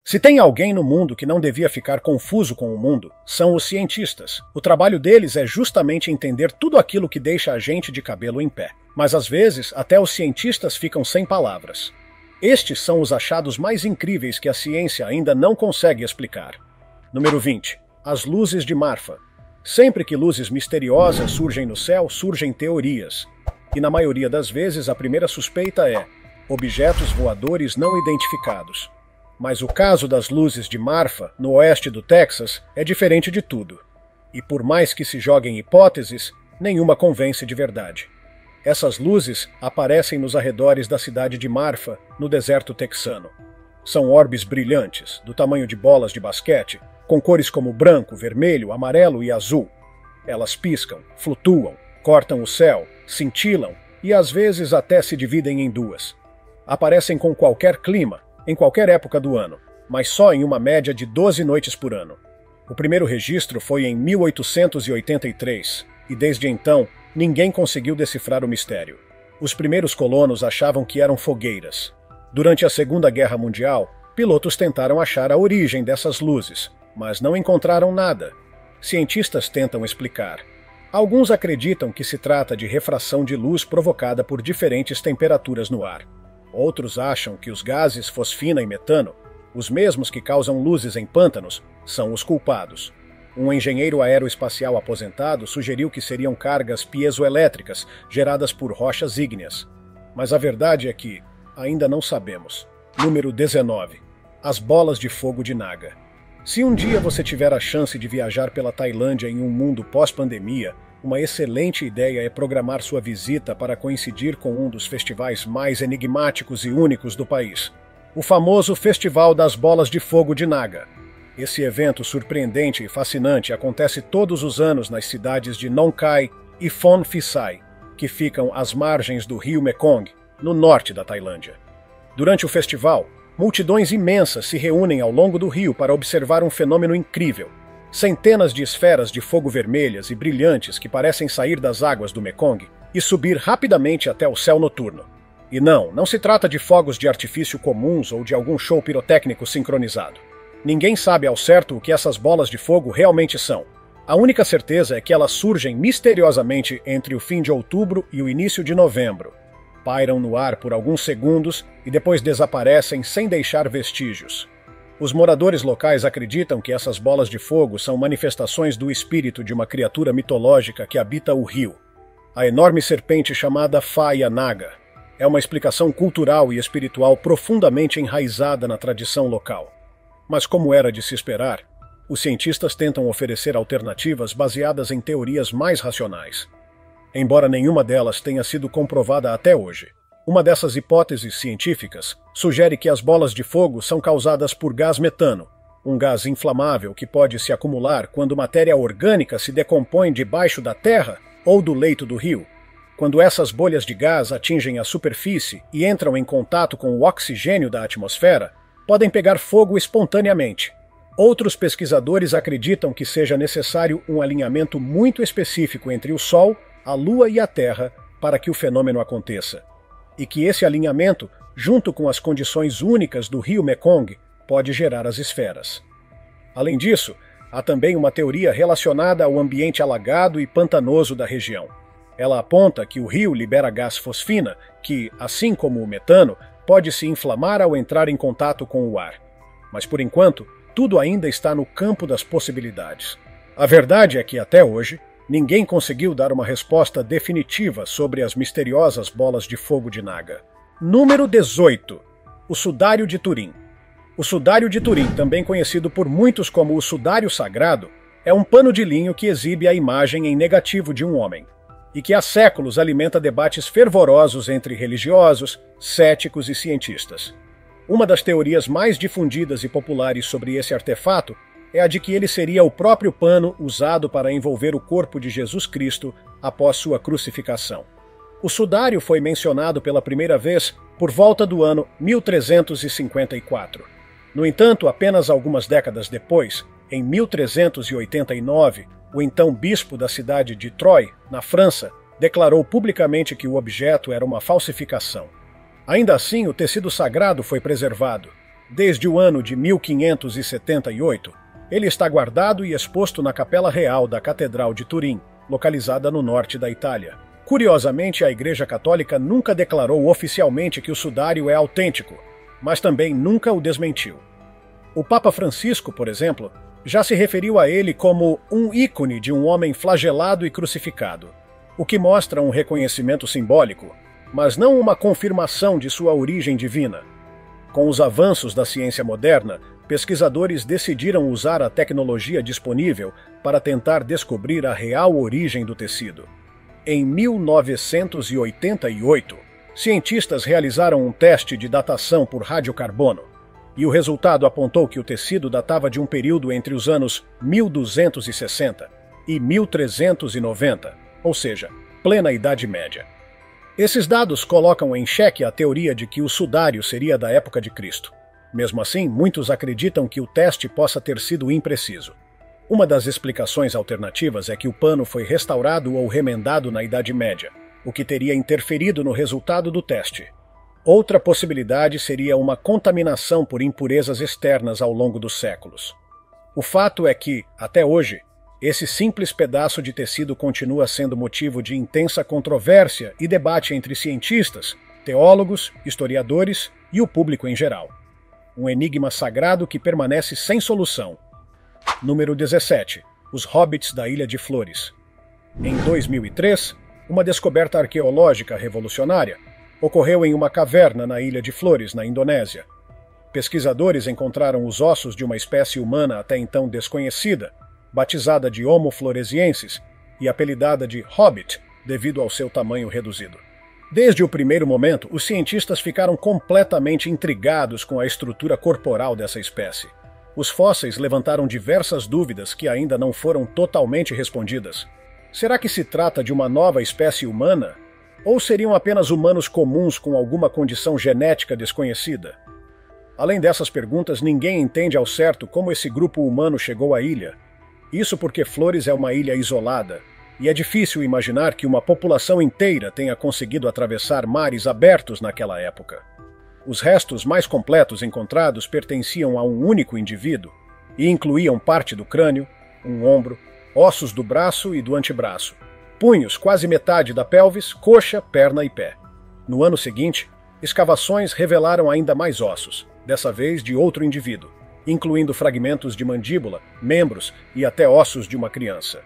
Se tem alguém no mundo que não devia ficar confuso com o mundo, são os cientistas. O trabalho deles é justamente entender tudo aquilo que deixa a gente de cabelo em pé. Mas às vezes, até os cientistas ficam sem palavras. Estes são os achados mais incríveis que a ciência ainda não consegue explicar. Número 20. As luzes de Marfa. Sempre que luzes misteriosas surgem no céu, surgem teorias. E na maioria das vezes a primeira suspeita é objetos voadores não identificados. Mas o caso das luzes de Marfa, no oeste do Texas, é diferente de tudo. E por mais que se joguem hipóteses, nenhuma convence de verdade. Essas luzes aparecem nos arredores da cidade de Marfa, no deserto texano. São orbes brilhantes, do tamanho de bolas de basquete, com cores como branco, vermelho, amarelo e azul. Elas piscam, flutuam, cortam o céu, cintilam e às vezes até se dividem em duas. Aparecem com qualquer clima, em qualquer época do ano, mas só em uma média de 12 noites por ano. O primeiro registro foi em 1883, e desde então, ninguém conseguiu decifrar o mistério. Os primeiros colonos achavam que eram fogueiras. Durante a Segunda Guerra Mundial, pilotos tentaram achar a origem dessas luzes, mas não encontraram nada. Cientistas tentam explicar. Alguns acreditam que se trata de refração de luz provocada por diferentes temperaturas no ar. Outros acham que os gases fosfina e metano, os mesmos que causam luzes em pântanos, são os culpados. Um engenheiro aeroespacial aposentado sugeriu que seriam cargas piezoelétricas geradas por rochas ígneas. Mas a verdade é que ainda não sabemos. Número 19. As bolas de fogo de Naga. Se um dia você tiver a chance de viajar pela Tailândia em um mundo pós-pandemia, uma excelente ideia é programar sua visita para coincidir com um dos festivais mais enigmáticos e únicos do país. O famoso Festival das Bolas de Fogo de Naga. Esse evento surpreendente e fascinante acontece todos os anos nas cidades de Nong Khai e Phon Phisai, que ficam às margens do rio Mekong, no norte da Tailândia. Durante o festival, multidões imensas se reúnem ao longo do rio para observar um fenômeno incrível. Centenas de esferas de fogo vermelhas e brilhantes que parecem sair das águas do Mekong e subir rapidamente até o céu noturno. E não se trata de fogos de artifício comuns ou de algum show pirotécnico sincronizado. Ninguém sabe ao certo o que essas bolas de fogo realmente são. A única certeza é que elas surgem misteriosamente entre o fim de outubro e o início de novembro. Pairam no ar por alguns segundos e depois desaparecem sem deixar vestígios. Os moradores locais acreditam que essas bolas de fogo são manifestações do espírito de uma criatura mitológica que habita o rio. A enorme serpente chamada Phaya Naga é uma explicação cultural e espiritual profundamente enraizada na tradição local. Mas como era de se esperar, os cientistas tentam oferecer alternativas baseadas em teorias mais racionais. Embora nenhuma delas tenha sido comprovada até hoje. Uma dessas hipóteses científicas sugere que as bolas de fogo são causadas por gás metano, um gás inflamável que pode se acumular quando matéria orgânica se decompõe debaixo da terra ou do leito do rio. Quando essas bolhas de gás atingem a superfície e entram em contato com o oxigênio da atmosfera, podem pegar fogo espontaneamente. Outros pesquisadores acreditam que seja necessário um alinhamento muito específico entre o Sol, a Lua e a Terra para que o fenômeno aconteça. E que esse alinhamento, junto com as condições únicas do rio Mekong, pode gerar as esferas. Além disso, há também uma teoria relacionada ao ambiente alagado e pantanoso da região. Ela aponta que o rio libera gás fosfina, que, assim como o metano, pode se inflamar ao entrar em contato com o ar. Mas por enquanto, tudo ainda está no campo das possibilidades. A verdade é que, até hoje, ninguém conseguiu dar uma resposta definitiva sobre as misteriosas bolas de fogo de Naga. Número 18. O Sudário de Turim. O Sudário de Turim, também conhecido por muitos como o Sudário Sagrado, é um pano de linho que exibe a imagem em negativo de um homem, e que há séculos alimenta debates fervorosos entre religiosos, céticos e cientistas. Uma das teorias mais difundidas e populares sobre esse artefato é a de que ele seria o próprio pano usado para envolver o corpo de Jesus Cristo após sua crucificação. O sudário foi mencionado pela primeira vez por volta do ano 1354. No entanto, apenas algumas décadas depois, em 1389, o então bispo da cidade de Troyes, na França, declarou publicamente que o objeto era uma falsificação. Ainda assim, o tecido sagrado foi preservado. Desde o ano de 1578, ele está guardado e exposto na Capela Real da Catedral de Turim, localizada no norte da Itália. Curiosamente, a Igreja Católica nunca declarou oficialmente que o sudário é autêntico, mas também nunca o desmentiu. O Papa Francisco, por exemplo, já se referiu a ele como um ícone de um homem flagelado e crucificado, o que mostra um reconhecimento simbólico, mas não uma confirmação de sua origem divina. Com os avanços da ciência moderna, pesquisadores decidiram usar a tecnologia disponível para tentar descobrir a real origem do tecido. Em 1988, cientistas realizaram um teste de datação por radiocarbono, e o resultado apontou que o tecido datava de um período entre os anos 1260 e 1390, ou seja, plena Idade Média. Esses dados colocam em xeque a teoria de que o sudário seria da época de Cristo. Mesmo assim, muitos acreditam que o teste possa ter sido impreciso. Uma das explicações alternativas é que o pano foi restaurado ou remendado na Idade Média, o que teria interferido no resultado do teste. Outra possibilidade seria uma contaminação por impurezas externas ao longo dos séculos. O fato é que, até hoje, esse simples pedaço de tecido continua sendo motivo de intensa controvérsia e debate entre cientistas, teólogos, historiadores e o público em geral. Um enigma sagrado que permanece sem solução. Número 17. Os Hobbits da Ilha de Flores. Em 2003, uma descoberta arqueológica revolucionária ocorreu em uma caverna na Ilha de Flores, na Indonésia. Pesquisadores encontraram os ossos de uma espécie humana até então desconhecida, batizada de Homo floresiensis e apelidada de Hobbit, devido ao seu tamanho reduzido. Desde o primeiro momento, os cientistas ficaram completamente intrigados com a estrutura corporal dessa espécie. Os fósseis levantaram diversas dúvidas que ainda não foram totalmente respondidas. Será que se trata de uma nova espécie humana? Ou seriam apenas humanos comuns com alguma condição genética desconhecida? Além dessas perguntas, ninguém entende ao certo como esse grupo humano chegou à ilha. Isso porque Flores é uma ilha isolada, e é difícil imaginar que uma população inteira tenha conseguido atravessar mares abertos naquela época. Os restos mais completos encontrados pertenciam a um único indivíduo e incluíam parte do crânio, um ombro, ossos do braço e do antebraço, punhos, quase metade da pelvis, coxa, perna e pé. No ano seguinte, escavações revelaram ainda mais ossos, dessa vez de outro indivíduo, incluindo fragmentos de mandíbula, membros e até ossos de uma criança.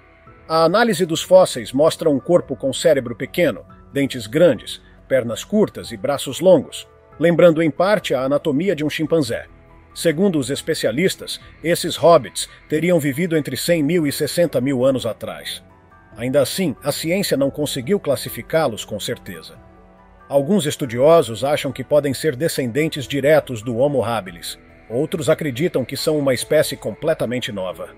A análise dos fósseis mostra um corpo com cérebro pequeno, dentes grandes, pernas curtas e braços longos, lembrando em parte a anatomia de um chimpanzé. Segundo os especialistas, esses hobbits teriam vivido entre 100 mil e 60 mil anos atrás. Ainda assim, a ciência não conseguiu classificá-los com certeza. Alguns estudiosos acham que podem ser descendentes diretos do Homo habilis. Outros acreditam que são uma espécie completamente nova.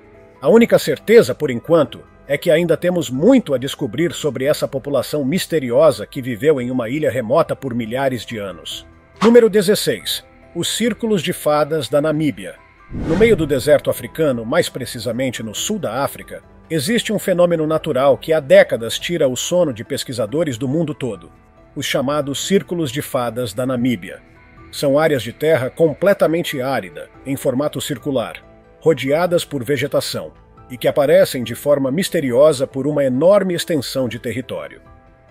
A única certeza, por enquanto, é que ainda temos muito a descobrir sobre essa população misteriosa que viveu em uma ilha remota por milhares de anos. Número 16. Os Círculos de Fadas da Namíbia. No meio do deserto africano, mais precisamente no sul da África, existe um fenômeno natural que há décadas tira o sono de pesquisadores do mundo todo: os chamados Círculos de Fadas da Namíbia. São áreas de terra completamente árida, em formato circular, rodeadas por vegetação, e que aparecem de forma misteriosa por uma enorme extensão de território.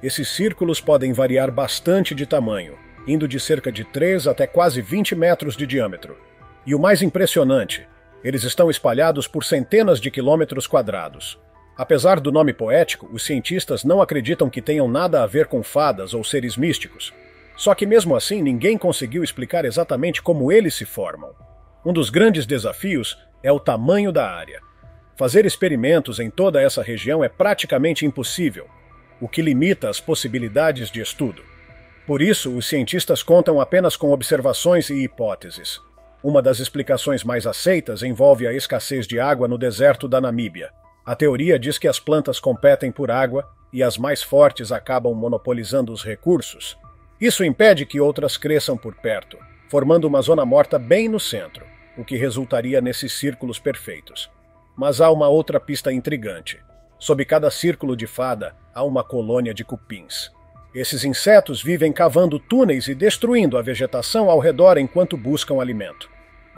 Esses círculos podem variar bastante de tamanho, indo de cerca de 3 até quase 20 metros de diâmetro. E o mais impressionante, eles estão espalhados por centenas de quilômetros quadrados. Apesar do nome poético, os cientistas não acreditam que tenham nada a ver com fadas ou seres místicos. Só que mesmo assim ninguém conseguiu explicar exatamente como eles se formam. Um dos grandes desafios é o tamanho da área. Fazer experimentos em toda essa região é praticamente impossível, o que limita as possibilidades de estudo. Por isso, os cientistas contam apenas com observações e hipóteses. Uma das explicações mais aceitas envolve a escassez de água no deserto da Namíbia. A teoria diz que as plantas competem por água e as mais fortes acabam monopolizando os recursos. Isso impede que outras cresçam por perto, formando uma zona morta bem no centro, o que resultaria nesses círculos perfeitos. Mas há uma outra pista intrigante. Sob cada círculo de fada, há uma colônia de cupins. Esses insetos vivem cavando túneis e destruindo a vegetação ao redor enquanto buscam alimento.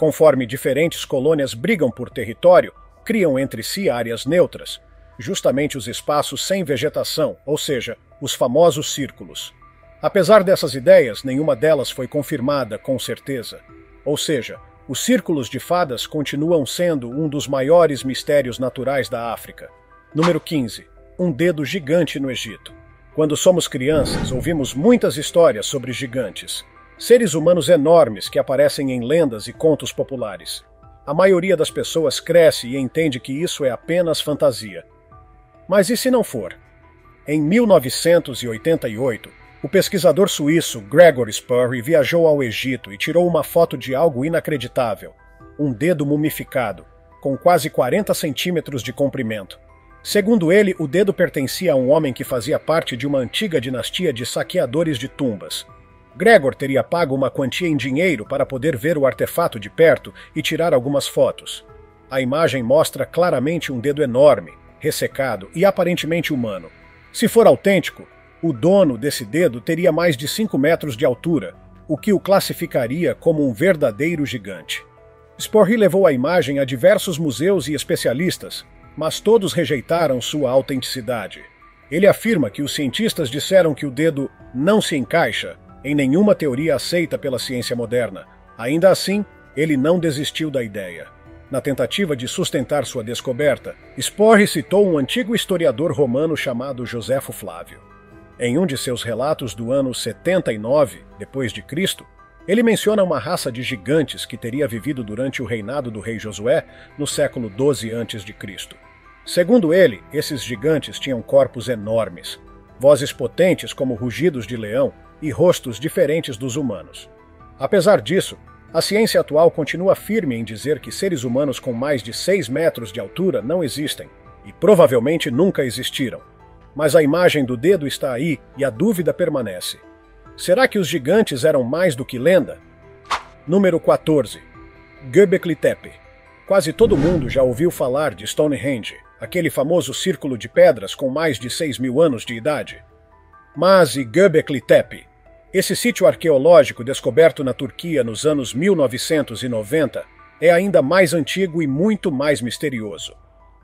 Conforme diferentes colônias brigam por território, criam entre si áreas neutras, justamente os espaços sem vegetação, ou seja, os famosos círculos. Apesar dessas ideias, nenhuma delas foi confirmada com certeza. Ou seja, os círculos de fadas continuam sendo um dos maiores mistérios naturais da África. Número 15. Um dedo gigante no Egito. Quando somos crianças, ouvimos muitas histórias sobre gigantes. Seres humanos enormes que aparecem em lendas e contos populares. A maioria das pessoas cresce e entende que isso é apenas fantasia. Mas e se não for? Em 1988, o pesquisador suíço Gregor Spurry viajou ao Egito e tirou uma foto de algo inacreditável. Um dedo mumificado, com quase 40 centímetros de comprimento. Segundo ele, o dedo pertencia a um homem que fazia parte de uma antiga dinastia de saqueadores de tumbas. Gregor teria pago uma quantia em dinheiro para poder ver o artefato de perto e tirar algumas fotos. A imagem mostra claramente um dedo enorme, ressecado e aparentemente humano. Se for autêntico, o dono desse dedo teria mais de 5 metros de altura, o que o classificaria como um verdadeiro gigante. Spurry levou a imagem a diversos museus e especialistas, mas todos rejeitaram sua autenticidade. Ele afirma que os cientistas disseram que o dedo não se encaixa em nenhuma teoria aceita pela ciência moderna. Ainda assim, ele não desistiu da ideia. Na tentativa de sustentar sua descoberta, Spurry citou um antigo historiador romano chamado Joséfo Flávio. Em um de seus relatos do ano 79 d.C., ele menciona uma raça de gigantes que teria vivido durante o reinado do rei Josué no século 12 a.C. Segundo ele, esses gigantes tinham corpos enormes, vozes potentes como rugidos de leão e rostos diferentes dos humanos. Apesar disso, a ciência atual continua firme em dizer que seres humanos com mais de 6 metros de altura não existem, e provavelmente nunca existiram. Mas a imagem do dedo está aí e a dúvida permanece. Será que os gigantes eram mais do que lenda? Número 14. Göbekli Tepe. Quase todo mundo já ouviu falar de Stonehenge, aquele famoso círculo de pedras com mais de 6.000 anos de idade. Mas e Göbekli Tepe? Esse sítio arqueológico descoberto na Turquia nos anos 1990 é ainda mais antigo e muito mais misterioso.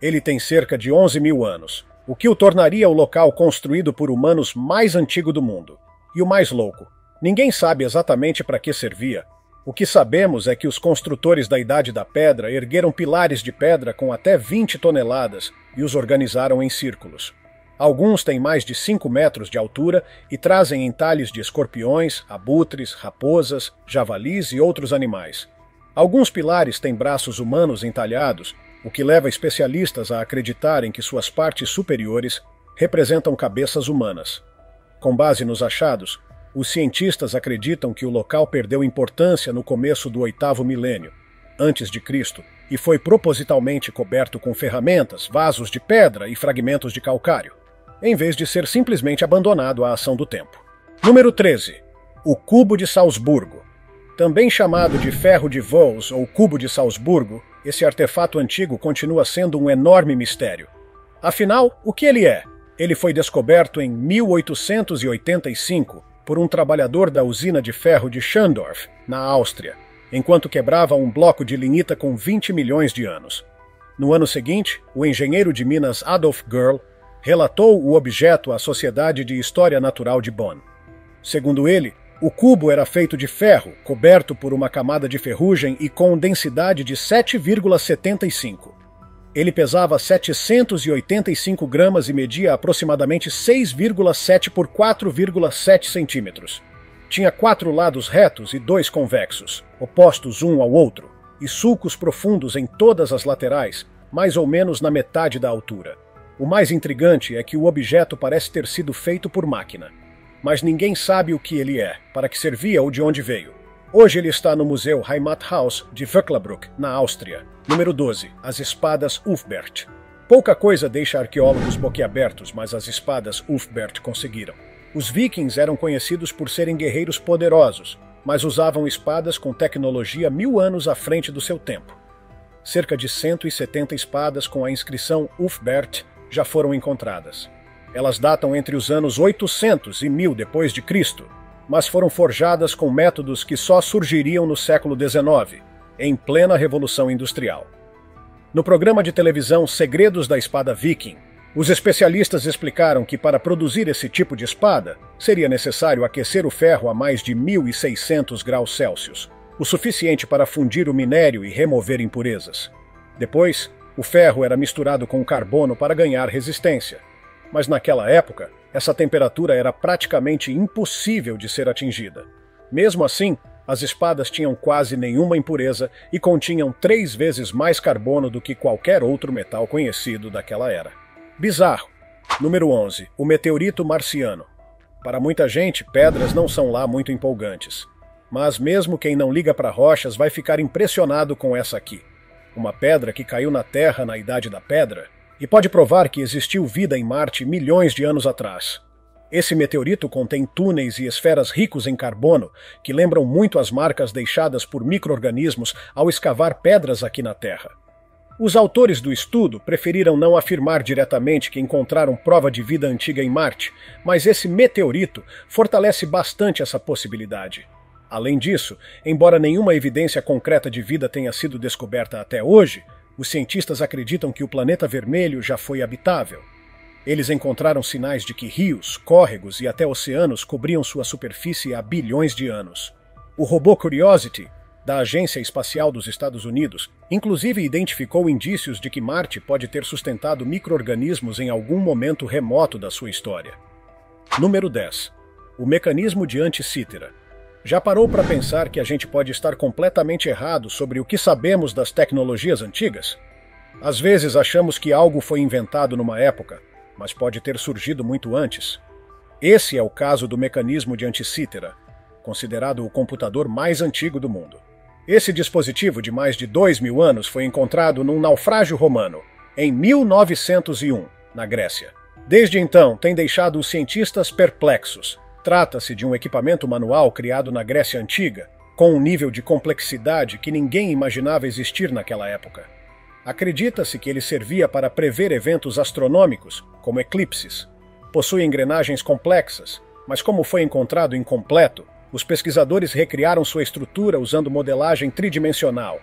Ele tem cerca de 11.000 anos, o que o tornaria o local construído por humanos mais antigo do mundo. E o mais louco, ninguém sabe exatamente para que servia. O que sabemos é que os construtores da Idade da Pedra ergueram pilares de pedra com até 20 toneladas e os organizaram em círculos. Alguns têm mais de 5 metros de altura e trazem entalhes de escorpiões, abutres, raposas, javalis e outros animais. Alguns pilares têm braços humanos entalhados, o que leva especialistas a acreditarem que suas partes superiores representam cabeças humanas. Com base nos achados, os cientistas acreditam que o local perdeu importância no começo do 8º milênio, antes de Cristo, e foi propositalmente coberto com ferramentas, vasos de pedra e fragmentos de calcário, em vez de ser simplesmente abandonado à ação do tempo. Número 13. O Cubo de Salzburgo. Também chamado de Ferro de Vaux ou Cubo de Salzburgo, esse artefato antigo continua sendo um enorme mistério. Afinal, o que ele é? Ele foi descoberto em 1885 por um trabalhador da usina de ferro de Schandorf, na Áustria, enquanto quebrava um bloco de lignita com 20 milhões de anos. No ano seguinte, o engenheiro de Minas Adolf Görl relatou o objeto à Sociedade de História Natural de Bonn. Segundo ele, o cubo era feito de ferro, coberto por uma camada de ferrugem e com densidade de 7,75. Ele pesava 785 gramas e media aproximadamente 6,7 por 4,7 centímetros. Tinha 4 lados retos e 2 convexos, opostos um ao outro, e sulcos profundos em todas as laterais, mais ou menos na metade da altura. O mais intrigante é que o objeto parece ter sido feito por máquina. Mas ninguém sabe o que ele é, para que servia ou de onde veio. Hoje ele está no Museu Heimathaus de Vöcklabruck, na Áustria. Número 12. As espadas Ulfbert. Pouca coisa deixa arqueólogos boquiabertos, mas as espadas Ulfbert conseguiram. Os vikings eram conhecidos por serem guerreiros poderosos, mas usavam espadas com tecnologia 1000 anos à frente do seu tempo. Cerca de 170 espadas com a inscrição Ulfbert já foram encontradas. Elas datam entre os anos 800 e 1000 depois de Cristo, mas foram forjadas com métodos que só surgiriam no século XIX, em plena Revolução Industrial. No programa de televisão Segredos da Espada Viking, os especialistas explicaram que para produzir esse tipo de espada, seria necessário aquecer o ferro a mais de 1.600 graus Celsius, o suficiente para fundir o minério e remover impurezas. Depois, o ferro era misturado com carbono para ganhar resistência. Mas naquela época, essa temperatura era praticamente impossível de ser atingida. Mesmo assim, as espadas tinham quase nenhuma impureza e continham 3 vezes mais carbono do que qualquer outro metal conhecido daquela era. Bizarro. Número 11. O meteorito marciano. Para muita gente, pedras não são lá muito empolgantes. Mas mesmo quem não liga para rochas vai ficar impressionado com essa aqui. Uma pedra que caiu na Terra na Idade da Pedra e pode provar que existiu vida em Marte milhões de anos atrás. Esse meteorito contém túneis e esferas ricos em carbono que lembram muito as marcas deixadas por micro-organismos ao escavar pedras aqui na Terra. Os autores do estudo preferiram não afirmar diretamente que encontraram prova de vida antiga em Marte, mas esse meteorito fortalece bastante essa possibilidade. Além disso, embora nenhuma evidência concreta de vida tenha sido descoberta até hoje, os cientistas acreditam que o planeta vermelho já foi habitável. Eles encontraram sinais de que rios, córregos e até oceanos cobriam sua superfície há bilhões de anos. O robô Curiosity, da Agência Espacial dos Estados Unidos, inclusive identificou indícios de que Marte pode ter sustentado micro-organismos em algum momento remoto da sua história. Número 10. O mecanismo de Anticítera. Já parou para pensar que a gente pode estar completamente errado sobre o que sabemos das tecnologias antigas? Às vezes achamos que algo foi inventado numa época, mas pode ter surgido muito antes. Esse é o caso do mecanismo de Anticítera, considerado o computador mais antigo do mundo. Esse dispositivo de mais de 2.000 anos foi encontrado num naufrágio romano, em 1901, na Grécia. Desde então, tem deixado os cientistas perplexos. Trata-se de um equipamento manual criado na Grécia Antiga, com um nível de complexidade que ninguém imaginava existir naquela época. Acredita-se que ele servia para prever eventos astronômicos, como eclipses. Possui engrenagens complexas, mas como foi encontrado incompleto, os pesquisadores recriaram sua estrutura usando modelagem tridimensional.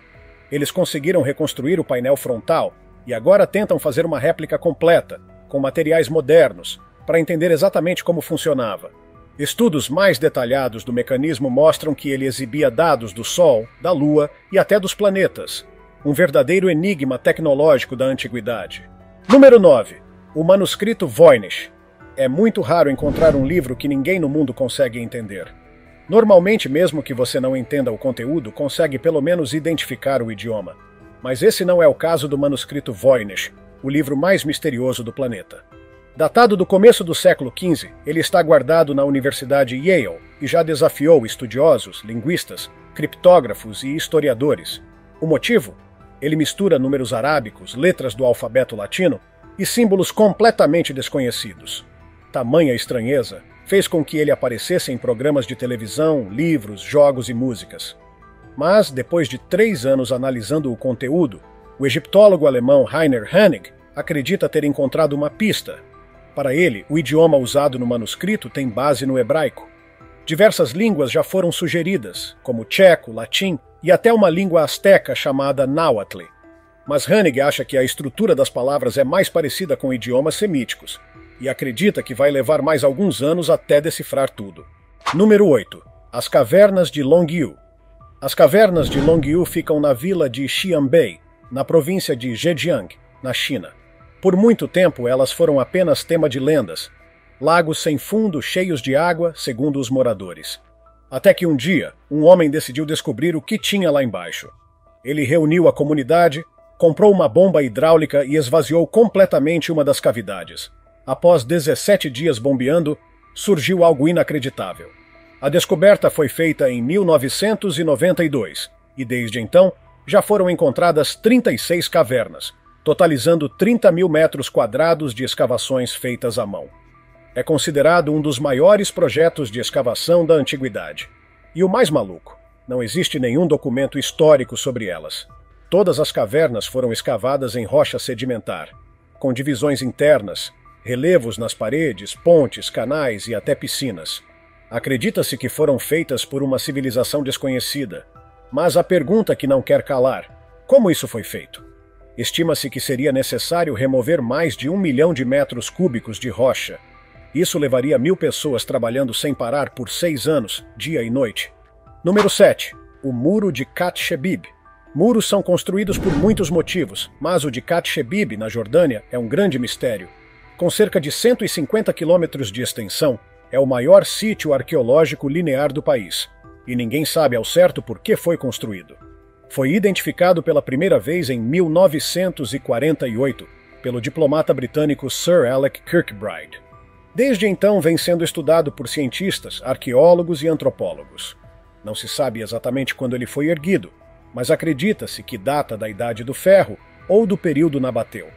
Eles conseguiram reconstruir o painel frontal e agora tentam fazer uma réplica completa, com materiais modernos, para entender exatamente como funcionava. Estudos mais detalhados do mecanismo mostram que ele exibia dados do Sol, da Lua e até dos planetas. Um verdadeiro enigma tecnológico da antiguidade. Número 9. O manuscrito Voynich. É muito raro encontrar um livro que ninguém no mundo consegue entender. Normalmente, mesmo que você não entenda o conteúdo, consegue pelo menos identificar o idioma. Mas esse não é o caso do manuscrito Voynich, o livro mais misterioso do planeta. Datado do começo do século XV, ele está guardado na Universidade Yale e já desafiou estudiosos, linguistas, criptógrafos e historiadores. O motivo? Ele mistura números arábicos, letras do alfabeto latino e símbolos completamente desconhecidos. Tamanha estranheza fez com que ele aparecesse em programas de televisão, livros, jogos e músicas. Mas, depois de 3 anos analisando o conteúdo, o egiptólogo alemão Rainer Hennig acredita ter encontrado uma pista. Para ele, o idioma usado no manuscrito tem base no hebraico. Diversas línguas já foram sugeridas, como tcheco, latim e até uma língua asteca chamada náhuatl. Mas Hennig acha que a estrutura das palavras é mais parecida com idiomas semíticos, e acredita que vai levar mais alguns anos até decifrar tudo. Número 8. As Cavernas de Longyu. As Cavernas de Longyu ficam na vila de Xianbei, na província de Zhejiang, na China. Por muito tempo elas foram apenas tema de lendas, lagos sem fundo cheios de água, segundo os moradores. Até que um dia, um homem decidiu descobrir o que tinha lá embaixo. Ele reuniu a comunidade, comprou uma bomba hidráulica e esvaziou completamente uma das cavidades. Após 17 dias bombeando, surgiu algo inacreditável. A descoberta foi feita em 1992 e desde então já foram encontradas 36 cavernas, totalizando 30.000 metros quadrados de escavações feitas à mão. É considerado um dos maiores projetos de escavação da antiguidade. E o mais maluco, não existe nenhum documento histórico sobre elas. Todas as cavernas foram escavadas em rocha sedimentar, com divisões internas, relevos nas paredes, pontes, canais e até piscinas. Acredita-se que foram feitas por uma civilização desconhecida, Mas a pergunta que não quer calar: como isso foi feito? Estima-se que seria necessário remover mais de 1 milhão de metros cúbicos de rocha. Isso levaria 1.000 pessoas trabalhando sem parar por 6 anos, dia e noite. Número 7. O Muro de Kat Shebib. Muros são construídos por muitos motivos, mas o de Kat Shebib, na Jordânia, é um grande mistério. Com cerca de 150 quilômetros de extensão, é o maior sítio arqueológico linear do país, e ninguém sabe ao certo por que foi construído. Foi identificado pela primeira vez em 1948 pelo diplomata britânico Sir Alec Kirkbride. Desde então vem sendo estudado por cientistas, arqueólogos e antropólogos. Não se sabe exatamente quando ele foi erguido, mas acredita-se que data da Idade do Ferro ou do período nabateu.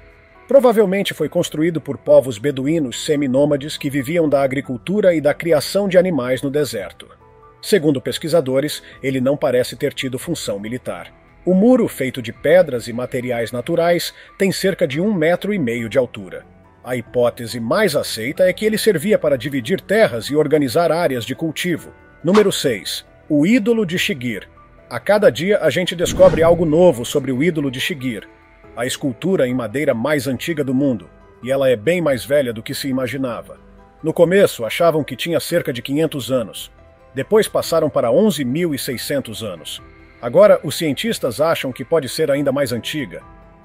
Provavelmente foi construído por povos beduínos seminômades que viviam da agricultura e da criação de animais no deserto. Segundo pesquisadores, ele não parece ter tido função militar. O muro, feito de pedras e materiais naturais, tem cerca de 1,5 metros de altura. A hipótese mais aceita é que ele servia para dividir terras e organizar áreas de cultivo. Número 6. O ídolo de Shigir. A cada dia a gente descobre algo novo sobre o ídolo de Shigir, a escultura em madeira mais antiga do mundo, e ela é bem mais velha do que se imaginava. No começo achavam que tinha cerca de 500 anos. Depois passaram para 11.600 anos. Agora, os cientistas acham que pode ser ainda mais antiga.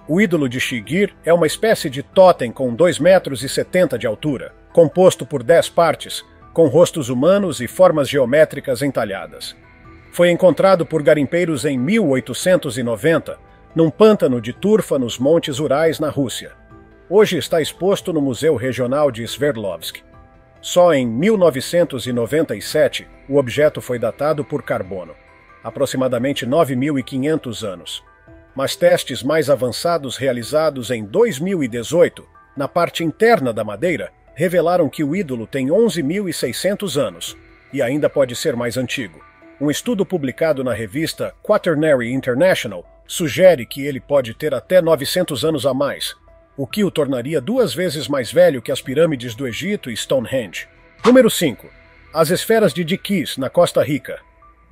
O ídolo de Shigir é uma espécie de tótem com 2,70 metros de altura, composto por 10 partes, com rostos humanos e formas geométricas entalhadas. Foi encontrado por garimpeiros em 1890, num pântano de turfa nos Montes Urais, na Rússia. Hoje está exposto no Museu Regional de Sverdlovsk. Só em 1997, o objeto foi datado por carbono, aproximadamente 9.500 anos. Mas testes mais avançados realizados em 2018, na parte interna da madeira, revelaram que o ídolo tem 11.600 anos e ainda pode ser mais antigo. Um estudo publicado na revista Quaternary International sugere que ele pode ter até 900 anos a mais, o que o tornaria 2 vezes mais velho que as pirâmides do Egito e Stonehenge. Número 5. As esferas de Dikis, na Costa Rica.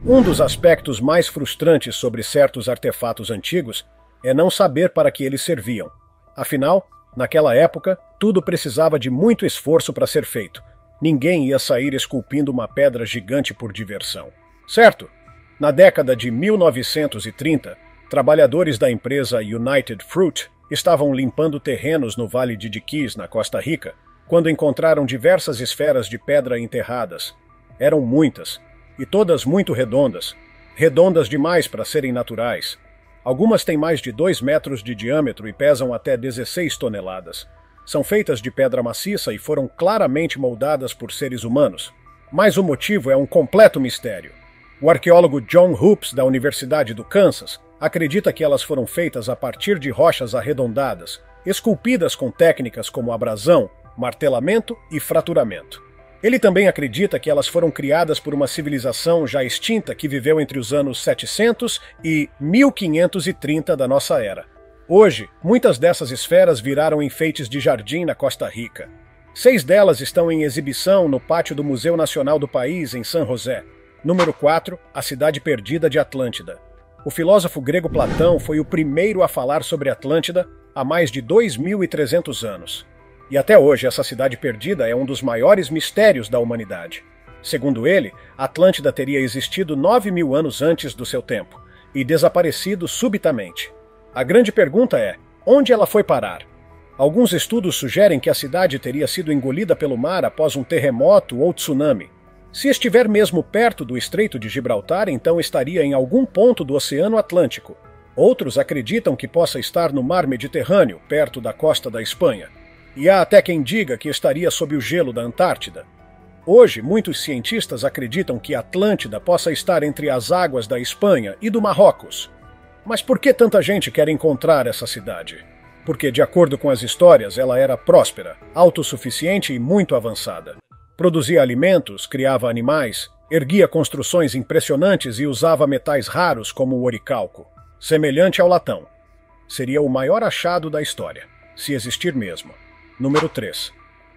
Um dos aspectos mais frustrantes sobre certos artefatos antigos é não saber para que eles serviam. Afinal, naquela época, tudo precisava de muito esforço para ser feito. Ninguém ia sair esculpindo uma pedra gigante por diversão. Certo? Na década de 1930, trabalhadores da empresa United Fruit estavam limpando terrenos no Vale de Dikis, na Costa Rica, quando encontraram diversas esferas de pedra enterradas. Eram muitas, e todas muito redondas. Redondas demais para serem naturais. Algumas têm mais de 2 metros de diâmetro e pesam até 16 toneladas. São feitas de pedra maciça e foram claramente moldadas por seres humanos. Mas o motivo é um completo mistério. O arqueólogo John Hoops, da Universidade do Kansas, acredita que elas foram feitas a partir de rochas arredondadas, esculpidas com técnicas como abrasão, martelamento e fraturamento. Ele também acredita que elas foram criadas por uma civilização já extinta que viveu entre os anos 700 e 1530 da nossa era. Hoje, muitas dessas esferas viraram enfeites de jardim na Costa Rica. 6 delas estão em exibição no pátio do Museu Nacional do país, em San José. Número 4. A Cidade Perdida de Atlântida. O filósofo grego Platão foi o primeiro a falar sobre Atlântida há mais de 2.300 anos. E até hoje essa cidade perdida é um dos maiores mistérios da humanidade. Segundo ele, Atlântida teria existido 9.000 anos antes do seu tempo e desaparecido subitamente. A grande pergunta é, onde ela foi parar? Alguns estudos sugerem que a cidade teria sido engolida pelo mar após um terremoto ou tsunami. Se estiver mesmo perto do Estreito de Gibraltar, então estaria em algum ponto do Oceano Atlântico. Outros acreditam que possa estar no Mar Mediterrâneo, perto da costa da Espanha. E há até quem diga que estaria sob o gelo da Antártida. Hoje, muitos cientistas acreditam que Atlântida possa estar entre as águas da Espanha e do Marrocos. Mas por que tanta gente quer encontrar essa cidade? Porque, de acordo com as histórias, ela era próspera, autossuficiente e muito avançada. Produzia alimentos, criava animais, erguia construções impressionantes e usava metais raros como o oricalco, semelhante ao latão. Seria o maior achado da história, se existir mesmo. Número 3.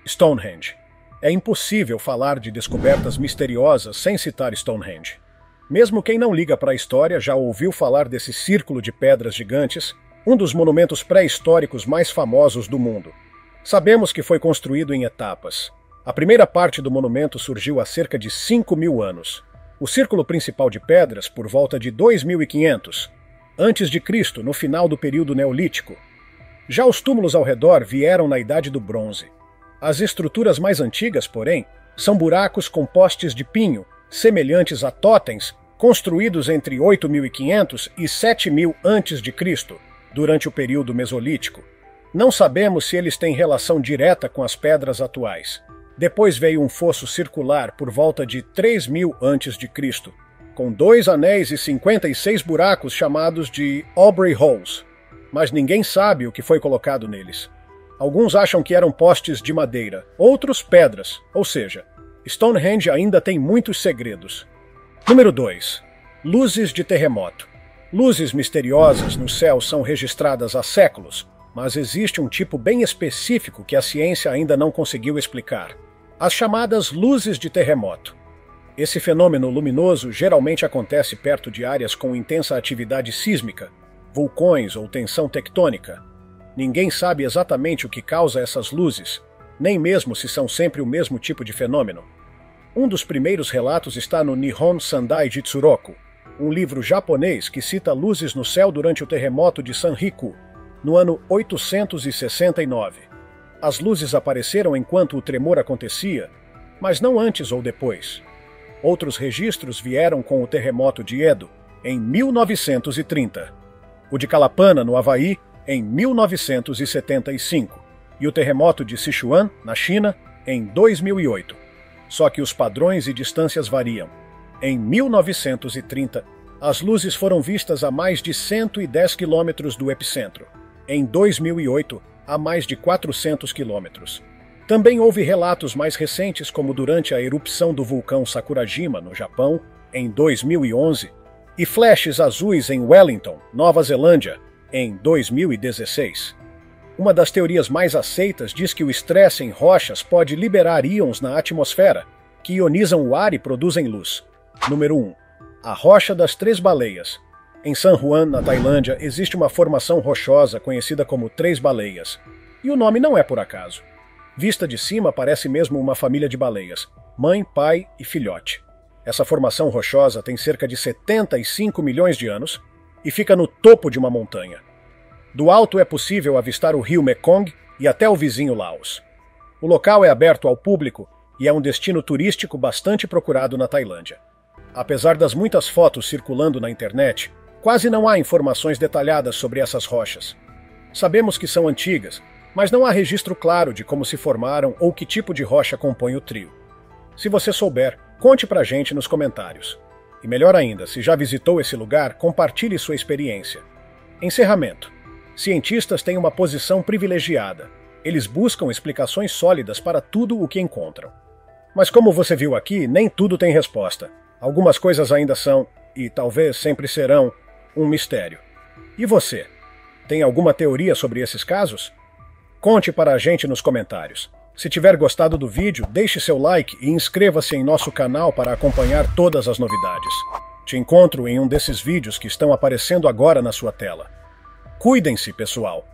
Stonehenge. É impossível falar de descobertas misteriosas sem citar Stonehenge. Mesmo quem não liga para a história já ouviu falar desse círculo de pedras gigantes, um dos monumentos pré-históricos mais famosos do mundo. Sabemos que foi construído em etapas. A primeira parte do monumento surgiu há cerca de 5.000 anos. O círculo principal de pedras por volta de 2.500, antes de Cristo, no final do período Neolítico. Já os túmulos ao redor vieram na Idade do Bronze. As estruturas mais antigas, porém, são buracos com postes de pinho, semelhantes a totens, construídos entre 8.500 e 7.000 a.C., durante o período Mesolítico. Não sabemos se eles têm relação direta com as pedras atuais. Depois veio um fosso circular por volta de 3.000 a.C., com 2 anéis e 56 buracos chamados de Aubrey Holes, mas ninguém sabe o que foi colocado neles. Alguns acham que eram postes de madeira, outros pedras, ou seja, Stonehenge ainda tem muitos segredos. Número 2. Luzes de terremoto. Luzes misteriosas no céu são registradas há séculos, mas existe um tipo bem específico que a ciência ainda não conseguiu explicar. As chamadas luzes de terremoto. Esse fenômeno luminoso geralmente acontece perto de áreas com intensa atividade sísmica, vulcões ou tensão tectônica. Ninguém sabe exatamente o que causa essas luzes, nem mesmo se são sempre o mesmo tipo de fenômeno. Um dos primeiros relatos está no Nihon Sandai Jitsuroku, um livro japonês que cita luzes no céu durante o terremoto de Sanriku, no ano 869. As luzes apareceram enquanto o tremor acontecia, mas não antes ou depois. Outros registros vieram com o terremoto de Edo, em 1930, o de Kalapana, no Havaí, em 1975, e o terremoto de Sichuan, na China, em 2008. Só que os padrões e distâncias variam. Em 1930, as luzes foram vistas a mais de 110 quilômetros do epicentro. Em 2008, a mais de 400 quilômetros. Também houve relatos mais recentes, como durante a erupção do vulcão Sakurajima, no Japão, em 2011, e flashes azuis em Wellington, Nova Zelândia, em 2016. Uma das teorias mais aceitas diz que o estresse em rochas pode liberar íons na atmosfera, que ionizam o ar e produzem luz. Número 1. A Rocha das Três Baleias. Em San Juan, na Tailândia, existe uma formação rochosa conhecida como Três Baleias. E o nome não é por acaso. Vista de cima, parece mesmo uma família de baleias, mãe, pai e filhote. Essa formação rochosa tem cerca de 75 milhões de anos e fica no topo de uma montanha. Do alto é possível avistar o rio Mekong e até o vizinho Laos. O local é aberto ao público e é um destino turístico bastante procurado na Tailândia. Apesar das muitas fotos circulando na internet, quase não há informações detalhadas sobre essas rochas. Sabemos que são antigas, mas não há registro claro de como se formaram ou que tipo de rocha compõe o trio. Se você souber, conte pra gente nos comentários. E melhor ainda, se já visitou esse lugar, compartilhe sua experiência. Encerramento. Cientistas têm uma posição privilegiada. Eles buscam explicações sólidas para tudo o que encontram. Mas como você viu aqui, nem tudo tem resposta. Algumas coisas ainda são, e talvez sempre serão, um mistério. E você? Tem alguma teoria sobre esses casos? Conte para a gente nos comentários. Se tiver gostado do vídeo, deixe seu like e inscreva-se em nosso canal para acompanhar todas as novidades. Te encontro em um desses vídeos que estão aparecendo agora na sua tela. Cuidem-se, pessoal!